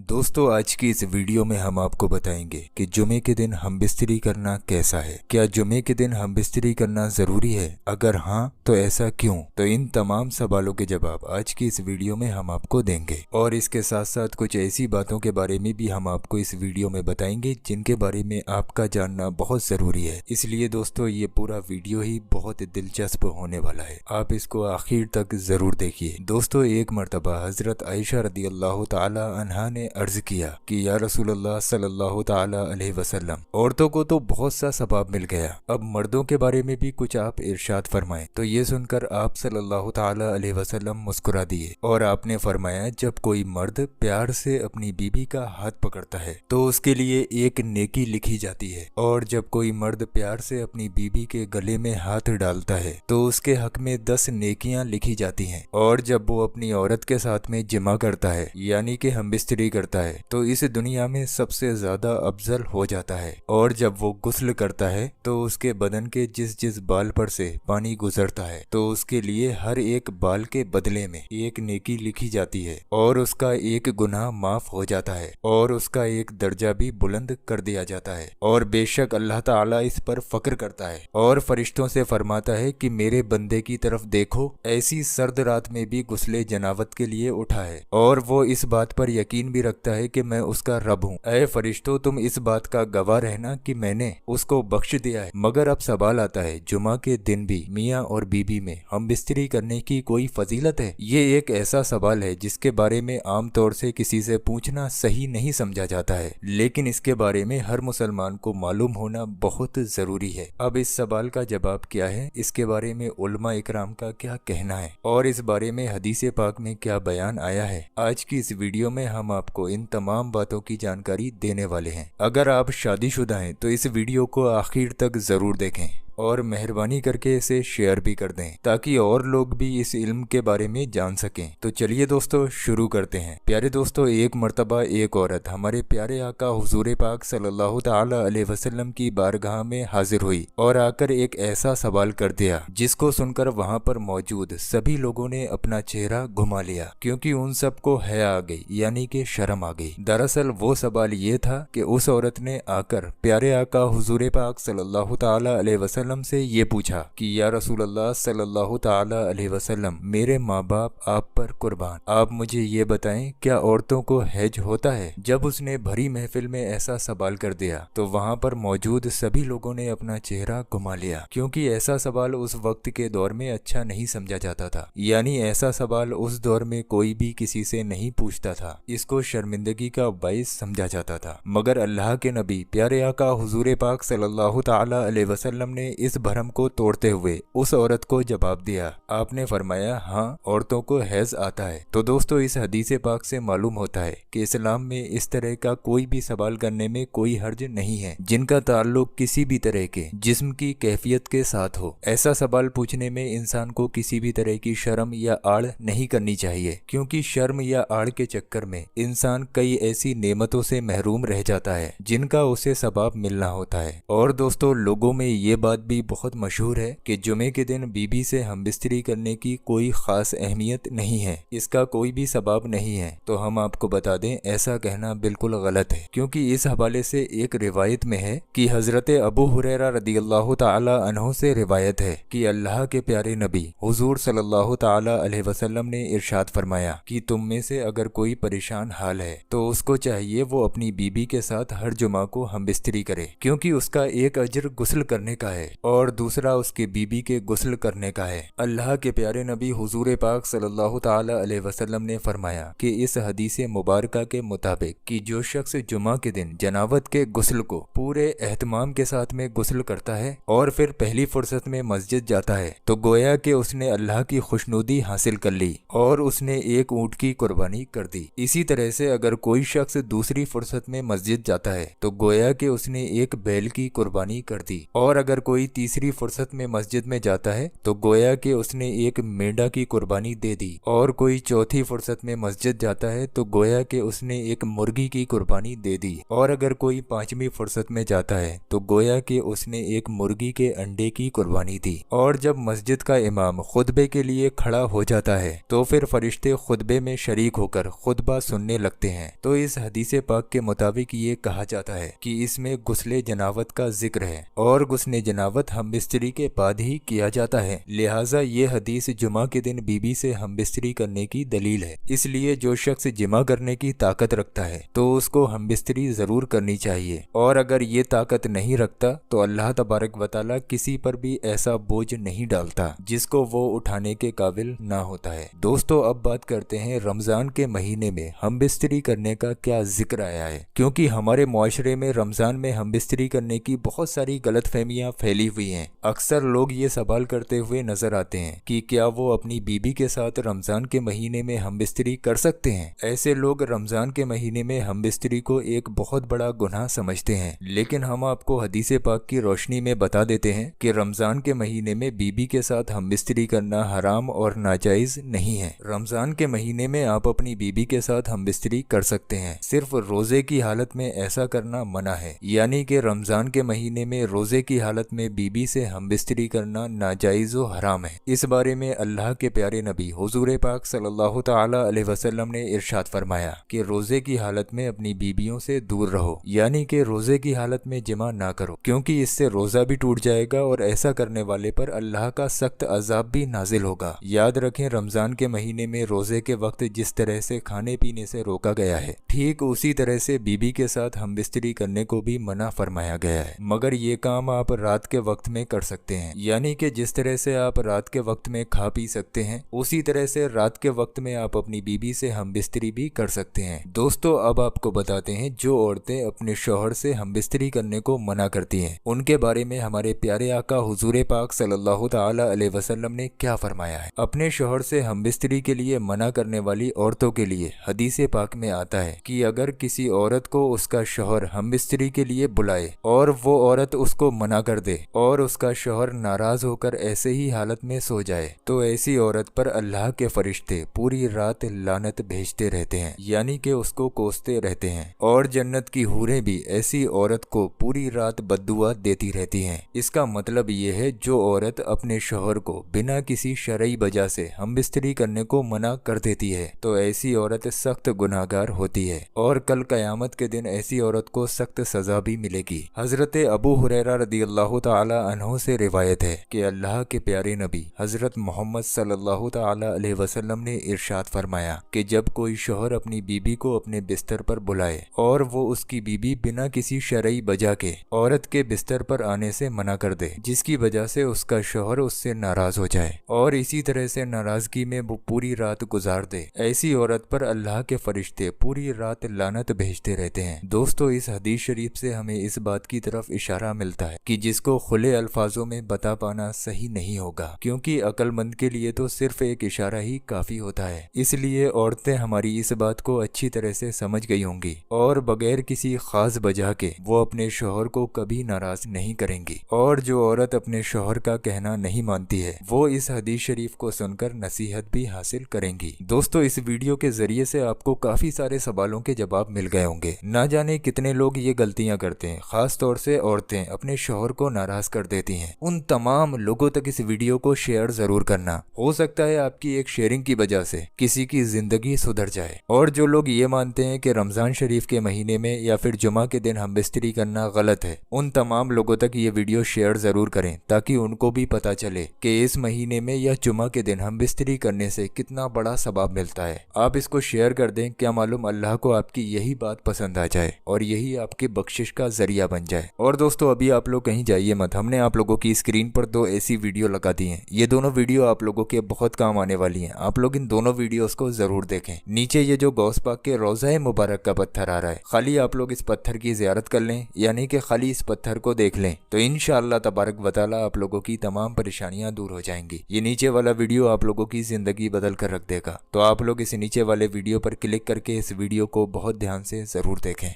दोस्तों, आज की इस वीडियो में हम आपको बताएंगे कि जुमे के दिन हम बिस्तरी करना कैसा है। क्या जुमे के दिन हम बिस्तरी करना ज़रूरी है? अगर हाँ तो ऐसा क्यों? तो इन तमाम सवालों के जवाब आज की इस वीडियो में हम आपको देंगे और इसके साथ साथ कुछ ऐसी बातों के बारे में भी हम आपको इस वीडियो में बताएंगे जिनके बारे में आपका जानना बहुत ज़रूरी है। इसलिए दोस्तों, ये पूरा वीडियो ही बहुत दिलचस्प होने वाला है, आप इसको आखिर तक ज़रूर देखिए। दोस्तों, एक मरतबा हज़रत आयशा रदी अल्लाह ताला अन्हा ने अर्ज किया कि या रसूलल्लाह सल्लल्लाहु ताला अलैहि वसल्लम, औरतों को तो बहुत सा सवाब मिल गया, अब मर्दों के बारे में भी कुछ आप इरशाद फरमाएं। तो ये सुनकर आप सल्लल्लाहु ताला अलैहि वसल्लम मुस्कुरा दिए और आपने फरमाया, जब कोई मर्द प्यार से अपनी बीबी का हाथ पकड़ता है तो उसके लिए एक नेकी लिखी जाती है, और जब कोई मर्द प्यार से अपनी बीबी के गले में हाथ डालता है तो उसके हक में 10 नेकियां लिखी जाती हैं, और जब वो अपनी औरत के साथ में जिमा करता है यानी कि हमबिस्तरी करता है तो इस दुनिया में सबसे ज्यादा अफजल हो जाता है। और जब वो गुस्ल करता है तो उसके बदन के जिस जिस बाल पर से पानी गुजरता है तो उसके लिए हर एक बाल के बदले में एक नेकी लिखी जाती है, और उसका एक गुनाह माफ हो जाता है और उसका एक दर्जा भी बुलंद कर दिया जाता है। और बेशक अल्लाह ताला इस पर फक्र करता है और फरिश्तों से फरमाता है कि मेरे बंदे की तरफ देखो, ऐसी सर्द रात में भी गुस्ले जनावत के लिए उठा है, और वो इस बात पर यकीन भी रखता है कि मैं उसका रब हूँ। ऐ फरिश्तों, तुम इस बात का गवाह रहना कि मैंने उसको बख्श दिया है। मगर अब सवाल आता है, जुमा के दिन भी मियाँ और बीबी में हम बिस्तरी करने की कोई फजीलत है? ये एक ऐसा सवाल है जिसके बारे में आम तौर से किसी से पूछना सही नहीं समझा जाता है, लेकिन इसके बारे में हर मुसलमान को मालूम होना बहुत जरूरी है। अब इस सवाल का जवाब क्या है, इसके बारे में उलमा इकराम का क्या कहना है और इस बारे में हदीस पाक में क्या बयान आया है, आज की इस वीडियो में हम आपको इन तमाम बातों की जानकारी देने वाले हैं। अगर आप शादीशुदा हैं तो इस वीडियो को आखिर तक जरूर देखें और मेहरबानी करके इसे शेयर भी कर दें ताकि और लोग भी इस इल्म के बारे में जान सकें। तो चलिए दोस्तों, शुरू करते हैं। प्यारे दोस्तों, एक मर्तबा एक औरत हमारे प्यारे आका हुजूर पाक सल्लल्लाहु ताला अलैहि वसल्लम की बारगाह में हाजिर हुई और आकर एक ऐसा सवाल कर दिया जिसको सुनकर वहां पर मौजूद सभी लोगों ने अपना चेहरा घुमा लिया, क्योंकि उन सबको हया आ गई यानी कि शर्म आ गई। दरअसल वो सवाल ये था कि उस औरत ने आकर प्यारे आका हुजूर पाक सल्लल्लाहु ताला अलैहि वसल्लम से ये पूछा कि या रसूलल्लाह सल्लल्लाहु ताला अलैहि वसल्लम, मेरे माँ बाप आप पर कुर्बान, आप मुझे ये बताएं, क्या औरतों को हैज होता है? जब उसने भरी महफिल में ऐसा सवाल कर दिया तो वहाँ पर मौजूद सभी लोगों ने अपना चेहरा घुमा लिया, क्योंकि ऐसा सवाल उस वक्त के दौर में अच्छा नहीं समझा जाता था, यानी ऐसा सवाल उस दौर में कोई भी किसी से नहीं पूछता था, इसको शर्मिंदगी का बाइस समझा जाता था। मगर अल्लाह के नबी प्यारे आका हुजूर पाक सल्लल्लाहु ताला अलैहि वसल्लम ने इस भरम को तोड़ते हुए उस औरत को जवाब दिया। आपने फरमाया, हाँ, औरतों को हैज आता है। तो दोस्तों, इस हदीस पाक से मालूम होता है कि इस्लाम में इस तरह का कोई भी सवाल करने में कोई हर्ज नहीं है जिनका ताल्लुक किसी भी तरह के जिस्म की कैफियत के साथ हो। ऐसा सवाल पूछने में इंसान को किसी भी तरह की शर्म या आड़ नहीं करनी चाहिए, क्योंकि शर्म या आड़ के चक्कर में इंसान कई ऐसी नेमतों से महरूम रह जाता है जिनका उसे सबाब मिलना होता है। और दोस्तों, लोगों में ये बात भी बहुत मशहूर है कि जुमे के दिन बीबी से हमबिस्तरी करने की कोई खास अहमियत नहीं है, इसका कोई भी सबाब नहीं है। तो हम आपको बता दें, ऐसा कहना बिल्कुल गलत है, क्योंकि इस हवाले से एक रिवायत में है कि हजरत अबू हुरैरा रदियल्लाहु ताला अन्हु से रिवायत है कि अल्लाह के प्यारे नबी हुजूर सल्लल्लाहु ताला अलैहि वसल्लम ने इरशाद फरमाया कि तुम में से अगर कोई परेशान हाल है तो उसको चाहिए वो अपनी बीबी के साथ हर जुमा को हमबिस्तरी करे, क्योंकि उसका एक अजर गुस्ल करने का है और दूसरा उसके बीबी के गुस्ल करने का है। अल्लाह के प्यारे नबी हुजूर पाक सल्लल्लाहु ताला अलैहि वसल्लम ने फरमाया कि इस हदीस मुबारका के मुताबिक कि जो शख्स जुमा के दिन जनावत के गुस्ल को पूरे एहतमाम के साथ में गुस्ल करता है और फिर पहली फुर्सत में मस्जिद जाता है तो गोया कि उसने अल्लाह की खुशनुदी हासिल कर ली और उसने एक ऊँट की कुर्बानी कर दी। इसी तरह से अगर कोई शख्स दूसरी फुर्सत में मस्जिद जाता है तो गोया कि उसने एक बैल की कुर्बानी कर दी, और अगर कोई कोई तीसरी फुर्सत में मस्जिद में जाता है तो गोया कि उसने एक मेंढा की कुर्बानी दे दी, और कोई चौथी फुर्सत में मस्जिद जाता है तो गोया कि उसने एक मुर्गी की कुर्बानी दे दी, और अगर कोई पांचवी फुर्सत में जाता है तो गोया कि उसने एक मुर्गी के अंडे की कुर्बानी दी। और जब मस्जिद का इमाम खुतबे के लिए खड़ा हो जाता है तो फिर फरिश्ते खुतबे में शरीक होकर खुतबा सुनने लगते हैं। तो इस हदीस पाक के मुताबिक ये कहा जाता है कि इसमें गुस्ले जनावत का जिक्र है, और गुस्ले जनावत हम बिस्तरी के बाद ही किया जाता है। लिहाजा ये हदीस जुमा के दिन बीबी से हम बिस्तरी करने की दलील है। इसलिए जो शख्स जिमा करने की ताकत रखता है तो उसको हम बिस्तरी जरूर करनी चाहिए, और अगर ये ताकत नहीं रखता तो अल्लाह तबारक व तआला किसी पर भी ऐसा बोझ नहीं डालता जिसको वो उठाने के काबिल ना होता है। दोस्तों, अब बात करते हैं रमजान के महीने में हम बिस्तरी करने का क्या जिक्र आया है, क्योंकि हमारे मुआशरे में रमजान में हम बिस्तरी करने की बहुत सारी गलतफहमियां फैली हुई हैं। अक्सर लोग ये सवाल करते हुए नजर आते हैं कि क्या वो अपनी बीबी के साथ रमजान के महीने में हम बिस्तरी कर सकते हैं। ऐसे लोग रमजान के महीने में हम बिस्तरी को एक बहुत बड़ा गुनाह समझते हैं, लेकिन हम आपको हदीस पाक की रोशनी में बता देते हैं कि रमजान के महीने में बीबी के साथ हम बिस्तरी करना हराम और नाजायज नहीं है। रमजान के महीने में आप अपनी बीबी के साथ हम बिस्तरी कर सकते हैं, सिर्फ रोजे की हालत में ऐसा करना मना है। यानी कि रमजान के महीने में रोजे की हालत में बीबी से हम बिस्तरी करना नाजायज व हराम है। इस बारे में अल्लाह के प्यारे नबी हुजूर पाक सल्लल्लाहु तआला अलैहि वसल्लम ने इरशाद फरमाया कि रोजे की हालत में अपनी बीबियों से दूर रहो, यानी कि रोजे की हालत में जिमा ना करो, क्योंकि इससे रोजा भी टूट जाएगा और ऐसा करने वाले पर अल्लाह का सख्त अजाब भी नाजिल होगा। याद रखें, रमजान के महीने में रोजे के वक्त जिस तरह से खाने पीने से रोका गया है, ठीक उसी तरह से बीबी के साथ हम बिस्तरी करने को भी मना फरमाया गया है। मगर ये काम आप रात के वक्त में कर सकते हैं, यानी कि जिस तरह से आप रात के वक्त में खा पी सकते हैं उसी तरह से रात के वक्त में आप अपनी बीबी से हम बिस्तरी भी कर सकते हैं। दोस्तों, अब आपको बताते हैं जो औरतें अपने शौहर से हम बिस्तरी करने को मना करती हैं उनके बारे में हमारे प्यारे आका हुजूर पाक सल्लल्लाहु तआला अलैहि वसल्लम ने क्या फरमाया है। अपने शौहर से हम बिस्तरी के लिए मना करने वाली औरतों के लिए हदीस पाक में आता है कि अगर किसी औरत को उसका शौहर हम बिस्तरी के लिए बुलाए और वो औरत उसको मना कर दे और उसका शौहर नाराज होकर ऐसे ही हालत में सो जाए तो ऐसी औरत पर अल्लाह के फरिश्ते पूरी रात लानत भेजते रहते हैं, यानी कि उसको कोसते रहते हैं, और जन्नत की हूरें भी ऐसी औरत को पूरी रात बद्दुआ देती रहती हैं। इसका मतलब ये है जो औरत अपने शौहर को बिना किसी शरई वजह से हम बिस्तरी करने को मना कर देती है तो ऐसी औरत सख्त गुनाहगार होती है, और कल कयामत के दिन ऐसी औरत को सख्त सजा भी मिलेगी। हजरत अबू हुरैरा रदियल्लाहु ताला अन्हु से रिवायत है कि अल्लाह के प्यारे नबी हजरत मोहम्मद सल्लल्लाहु ताला अलैहि वसल्लम ने इरशाद फरमाया कि जब कोई शौहर अपनी बीबी को अपने बिस्तर पर बुलाए और वो उसकी बीबी बिना किसी शरई वजह के औरत के बिस्तर पर आने से मना कर दे जिसकी वजह से उसका शौहर उससे नाराज हो जाए और इसी तरह से नाराजगी में वो पूरी रात गुजार दे, ऐसी औरत पर अल्लाह के फरिश्ते पूरी रात लानत भेजते रहते हैं। दोस्तों, इस हदीस शरीफ से हमें इस बात की तरफ इशारा मिलता है कि जिसको खुले अल्फाजों में बता पाना सही नहीं होगा, क्योंकि अक्लमंद के लिए तो सिर्फ एक इशारा ही काफी होता है। इसलिए औरतें हमारी इस बात को अच्छी तरह से समझ गई होंगी और बगैर किसी खास वजह के वो अपने शौहर को कभी नाराज नहीं करेंगी, और जो औरत अपने शौहर का कहना नहीं मानती है वो इस हदीस शरीफ को सुनकर नसीहत भी हासिल करेंगी। दोस्तों, इस वीडियो के जरिए से आपको काफी सारे सवालों के जवाब मिल गए होंगे। ना जाने कितने लोग ये गलतियां करते हैं, खास तौर से औरतें अपने शौहर को नाराज कर देती हैं। उन तमाम लोगों तक इस वीडियो को शेयर जरूर करना, हो सकता है आपकी एक शेयरिंग की वजह से किसी की जिंदगी सुधर जाए। और जो लोग ये मानते हैं कि रमजान शरीफ के महीने में या फिर जुमा के दिन हम बिस्तरी करना गलत है, उन तमाम लोगों तक ये वीडियो शेयर जरूर करें ताकि उनको भी पता चले कि इस महीने में या जुमा के दिन हम बिस्तरी करने से कितना बड़ा सवाब मिलता है। आप इसको शेयर कर दें, क्या मालूम अल्लाह को आपकी यही बात पसंद आ जाए और यही आपकी बख्शिश का जरिया बन जाए। और दोस्तों, अभी आप लोग कहीं जाइए मत, हमने आप लोगों की स्क्रीन पर 2 ऐसी वीडियो लगा दी हैं। ये दोनों वीडियो आप लोगों के बहुत काम आने वाली हैं। आप लोग इन दोनों वीडियोस को जरूर देखें। नीचे ये जो गौस पाक के रोज़ा मुबारक का पत्थर आ रहा है, खाली आप लोग इस पत्थर की ज़ियारत कर लें, यानी कि खाली इस पत्थर को देख लें तो इंशाअल्लाह तबारक व तआला आप लोगों की तमाम परेशानियां दूर हो जाएंगी। ये नीचे वाला वीडियो आप लोगों की जिंदगी बदल कर रख देगा। तो आप लोग इस नीचे वाले वीडियो पर क्लिक करके इस वीडियो को बहुत ध्यान से जरूर देखें।